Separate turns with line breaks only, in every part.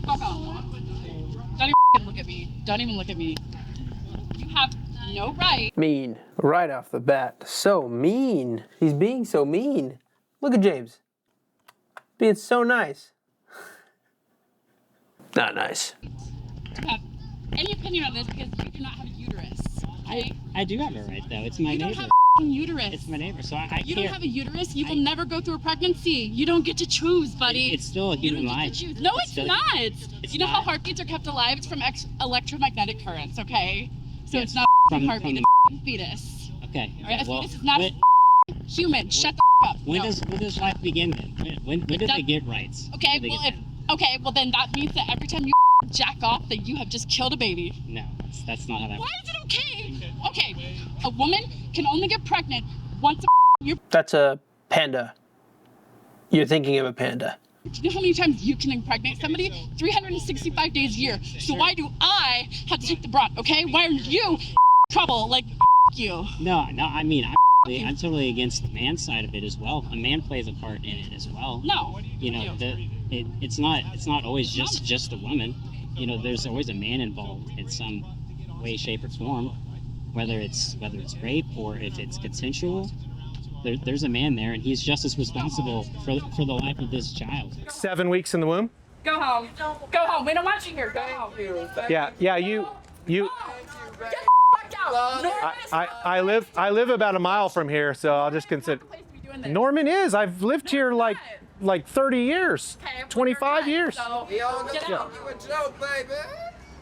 Fuck off. Don't even look at me. Don't even look at me. You have no right.
Mean. Right off the bat. So mean. He's being so mean. Look at James. Being so nice. Not nice.
To have any opinion on this because you do not have a uterus. Okay?
I do have it right though. It's my neighbor.
You don't have a uterus.
It's my neighbor, so I
You
can't.
don't have a uterus. You will never go through a pregnancy. You don't get to choose, buddy.
It's still a human life.
No, it's not. You know how heartbeats are kept alive? It's from electromagnetic currents, okay? So it's not a heartbeat, it's a fetus.
Okay.
Alright,
Well,
a fetus is not human. Shut the up.
when does life begin then? When do they get rights?
Okay, well then that means that every time you jack off that you have just killed a baby.
No, that's not how that
Why
works.
is it okay? Okay, a woman can only get pregnant once a year.
That's a panda. You're thinking of a panda.
Do you know how many times you can impregnate somebody? 365 days a year. So why do I have to take the brunt, okay? Why are you trouble? Like, you.
No, I mean, I'm totally against the man side of it as well. A man plays a part in it as well.
No.
You know, it's not always just a woman. You know, there's always a man involved in some way, shape, or form. Whether it's rape or if it's consensual, there's a man there, and he's just as responsible for the life of this child.
7 weeks in the womb?
Go home. Go home. We don't want you here. Go home.
Yeah, you. I live about a mile from here, so I'll just consider. Norman is. I've lived here like 30 years, 25 years.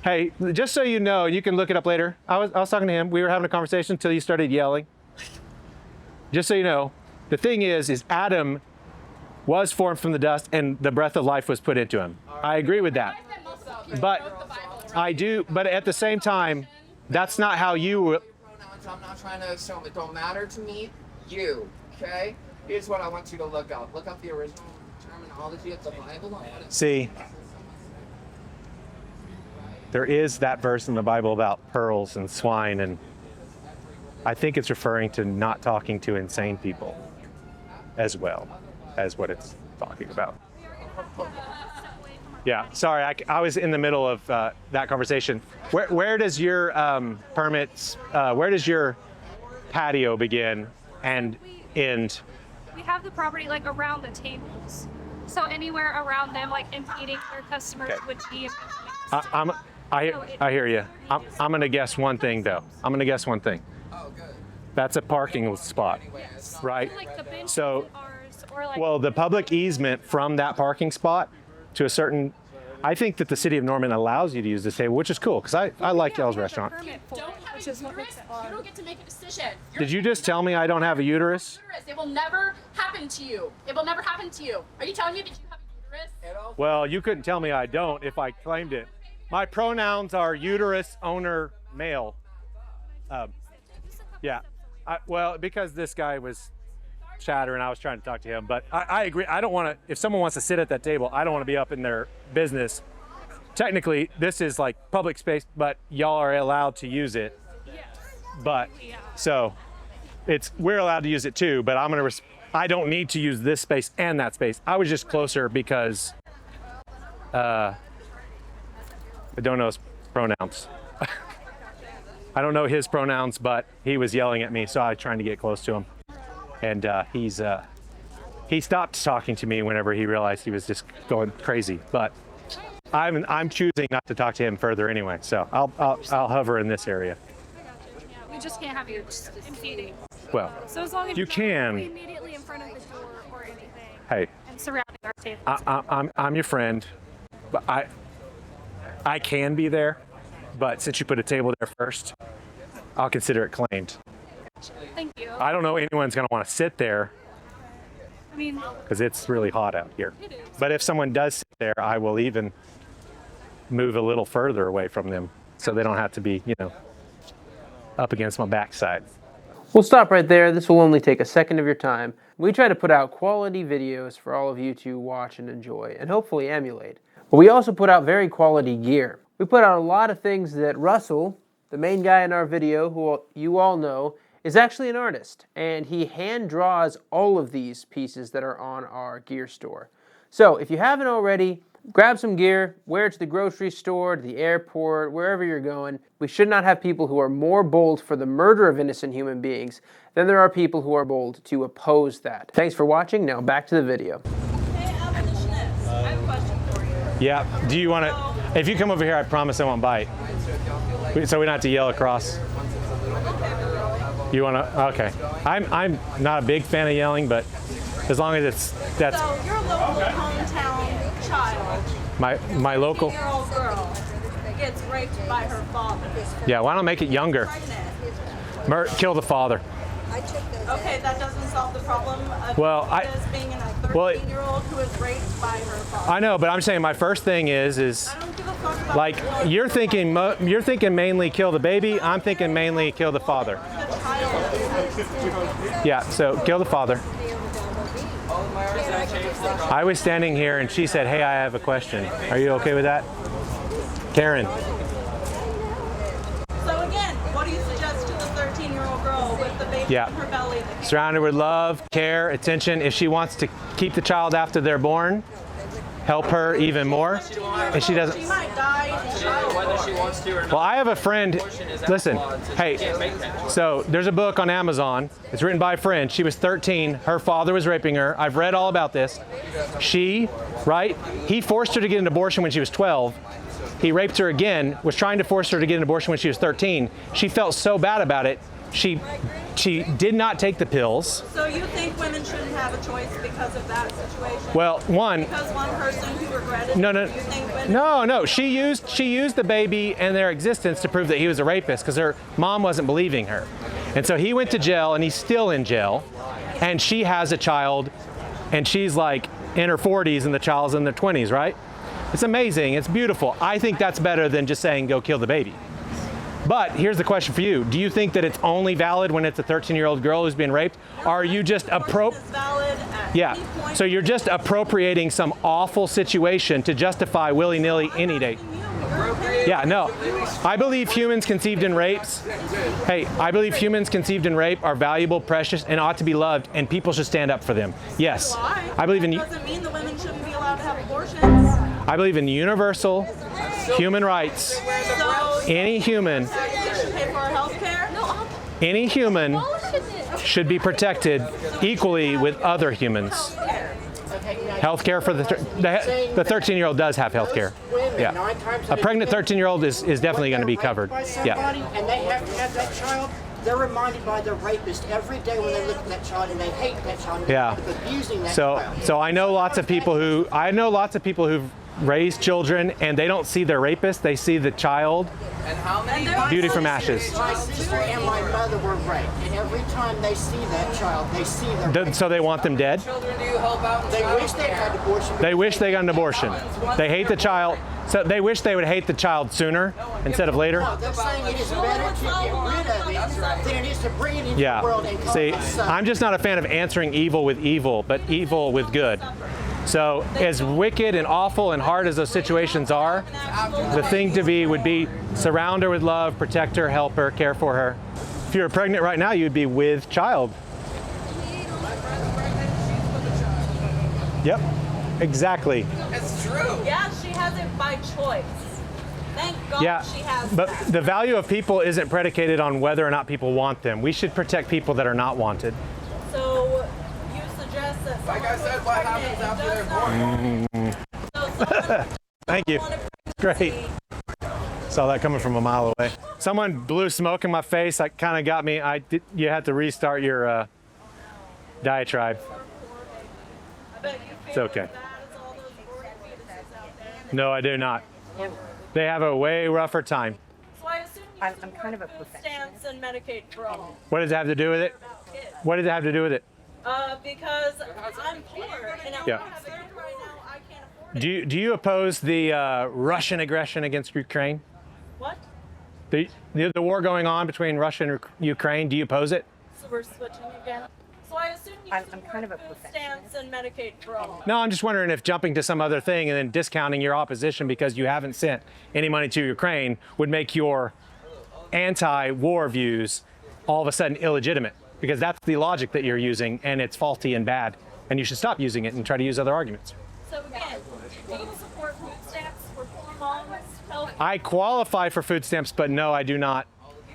Hey, just so you know, you can look it up later. I was talking to him. We were having a conversation until you started yelling. Just so you know, the thing is Adam was formed from the dust and the breath of life was put into him. I agree with that. But at the same time, that's not how you...
I'm not trying to assume it don't matter to me. You, okay? Here's what I want you to look up. Look up the original terminology of the Bible.
See, there is that verse in the Bible about pearls and swine, and I think it's referring to not talking to insane people as well as what it's talking about. Yeah, sorry, I was in the middle of that conversation. Where does your permits, where does your patio begin and end?
We have the property like around the tables. So anywhere around them, like impeding their customers would be.
I hear you. I'm gonna guess one thing though. I'm gonna guess one thing. That's a parking spot, right?
Like
So,
like
well, the public easement from that parking spot to a certain, I think that the city of Norman allows you to use this table, which is cool, because I like y'all's restaurant.
Don't have a uterus, you don't get to make a decision.
Did you just tell me I don't have a uterus?
It will never happen to you. It will never happen to you. Are you telling me that you have a uterus?
Well, you couldn't tell me I don't if I claimed it. My pronouns are uterus owner male. Yeah. Well, because this guy was chattering, I was trying to talk to him. But I agree. I don't want to, if someone wants to sit at that table, I don't want to be up in their business. Technically, this is like public space, but y'all are allowed to use it. But, so, we're allowed to use it too, but I don't need to use this space and that space. I was just closer because I don't know his pronouns. I don't know his pronouns, but he was yelling at me, so I was trying to get close to him. And he stopped talking to me whenever he realized he was just going crazy. But I'm choosing not to talk to him further anyway, so I'll hover in this area.
we just can't have you impeding.
Well,
So as long as
you
you're not
can.
immediately in front of the door or anything.
Hey,
And surrounding our table.
I'm your friend, but I can be there. But since you put a table there first, I'll consider it claimed.
Thank you.
I don't know anyone's going to want to sit there
I mean,
because it's really hot out here.
it is.
But if someone does sit there, I will even move a little further away from them so they don't have to be, up against my backside.
We'll stop right there. This will only take a second of your time. We try to put out quality videos for all of you to watch and enjoy and hopefully emulate. But we also put out very quality gear. We put out a lot of things that Russell, the main guy in our video, who you all know, is actually an artist, and he hand draws all of these pieces that are on our gear store. So if you haven't already, Grab some gear, wear it to the grocery store, to the airport, wherever you're going. We should not have people who are more bold for the murder of innocent human beings than there are people who are bold to oppose that. Thanks for watching. Now back to the video.
Hey, Abolitionists, I have a question for you.
Yeah. Do you want to? If you come over here, I promise I won't bite. So we don't have to yell across. You want to? Okay. I'm not a big fan of yelling, but as long as that's
So your local hometown child,
my local.
15-year-old girl, gets raped by her father.
Yeah. Why don't make it younger?
Pregnant.
Kill the father.
Okay, that doesn't solve the problem of
Well,
this being a 13-year-old who is raped by her father.
I know, but I'm saying my first thing is
I don't give a fuck about
like you're thinking mainly kill the baby. I'm thinking mainly kill the father.
the child.
Yeah. So kill the father. I was standing here and she said, "Hey, I have a question. Are you okay with that?" Karen.
So again, what do you suggest to the 13-year-old girl with the baby
Yeah.
in her belly? That
Surround her with love, care, attention. If she wants to keep the child after they're born, help her even more. And she doesn't.
she might die in childbirth.
Whether she wants to or not.
Well, I have a friend. Listen, hey,
Can't make that.
so there's a book on Amazon. It's written by a friend. She was 13. Her father was raping her. I've read all about this. He forced her to get an abortion when she was 12. He raped her again, was trying to force her to get an abortion when she was 13. She felt so bad about it. She did not take the pills.
So you think women shouldn't have a choice because of that situation?
Well,
Because one person who regretted
No,
it,
no,
you think women
no. She used the baby and their existence to prove that he was a rapist because her mom wasn't believing her. And so he went to jail and he's still in jail. And she has a child and she's like in her 40s and the child's in their 20s, right? It's amazing. It's beautiful. I think that's better than just saying go kill the baby. But here's the question for you. Do you think that it's only valid when it's a 13-year-old girl who's been raped? Or are you just
is valid at
Yeah.
any point.
So you're just appropriating some awful situation to justify willy-nilly any day. Yeah, no. I believe humans conceived in rapes. Hey, I believe humans conceived in rape are valuable, precious, and ought to be loved, and people should stand up for them. Yes.
Why?
I believe in
That doesn't mean the women shouldn't be allowed to have abortions.
I believe in universal human rights.
So
Any human,
we should pay for our health care.
any human should be protected equally with other humans. Healthcare for the 13-year-old does have healthcare. Yeah. A pregnant 13-year-old is definitely going to be covered. Yeah.
And they have to have that child. They're reminded by their rapist every day when they look at that child, and they hate that child. And
Yeah.
they keep abusing that child.
So I know lots of people who've raised children and they don't see their rapist, they see the child.
And how many
Beauty from ashes.
My sister and my mother were raped, and every time they see that child, they see their
So they want them dead.
children do you help out in
They
child
wish they
care?
had abortion.
They wish they got an abortion. They hate the child. So they wish they would hate the child sooner instead of later.
No, they're saying it is better to get rid of it than it is to bring it into the world and
Yeah.
cause
See,
it to suffer.
I'm just not a fan of answering evil with evil, but evil with good. So as wicked and awful and hard as those situations are, the thing to be would be surround her with love, protect her, help her, care for her. If you were pregnant right now, you'd be with child. Yep, exactly.
It's true.
Yeah, she has it by choice. Thank God
Yeah,
she has
but
that.
the value of people isn't predicated on whether or not people want them. We should protect people that are not wanted.
So you suggest that
Like I
someone
said,
who's
what
pregnant
happens after
and
they're
does not- So someone
Thank you.
wanted
Great.
pregnancy,
Saw that coming from a mile away. Someone blew smoke in my face. That kind of got me. You had to restart your diatribe.
I bet you
It's
feel
okay.
as bad as all those aborted fetuses out there.
No, I do not. They have a way rougher time.
So I assume you
I'm kind of a
food stamps and Medicaid for all
What does it have to do with it?
kids.
What does it have to do with it?
Because I'm poor and I
Yeah.
want to have a kid right now. I can't afford it.
Do you oppose the Russian aggression against Ukraine?
What?
The war going on between Russia and Ukraine, do you oppose it?
So we're switching again. So I assume you
I'm
support
kind of a
food stamps and Medicaid for all.
No, I'm just wondering if jumping to some other thing and then discounting your opposition because you haven't sent any money to Ukraine would make your anti-war views all of a sudden illegitimate, because that's the logic that you're using and it's faulty and bad, and you should stop using it and try to use other arguments.
So again, do you support
I qualify for food stamps, but no, I do not.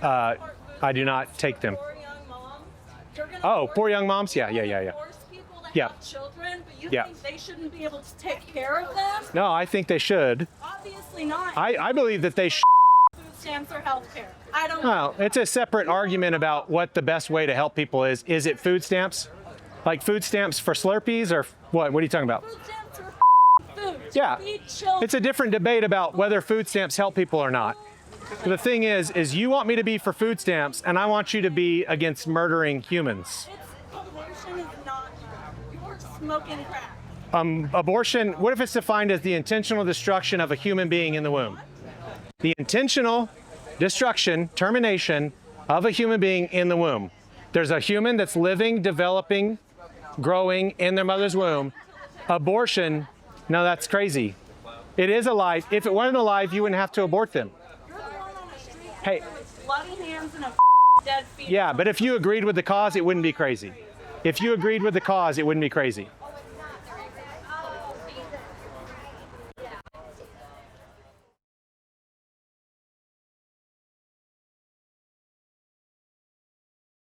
I do not take them.
Poor young moms. You're gonna
Oh,
force
poor young moms. Yeah.
force people that
Yeah.
have children, but you
Yeah.
think they shouldn't be able to take care of them?
No, I think they should.
Obviously not.
I believe that they should.
Food stamps or health care. I don't
Well, it's a separate argument about what the best way to help people is. Is it food stamps? Like food stamps for Slurpees or what? What are you talking about?
Food stamps are food.
Yeah.
Feed children.
It's a different debate about whether food stamps help people or not. The thing is you want me to be for food stamps and I want you to be against murdering humans.
Abortion is not. You're smoking crack.
Abortion, what if it's defined as the intentional destruction of a human being in the womb? The intentional destruction, termination of a human being in the womb. There's a human that's living, developing, growing in their mother's womb. Abortion, no, that's crazy. It is alive. If it wasn't alive, you wouldn't have to abort them.
You're the one on the street
Hey.
with bloody hands and a dead fetus.
Yeah, but if you agreed with the cause, it wouldn't be crazy. If you agreed with the cause, it wouldn't be crazy.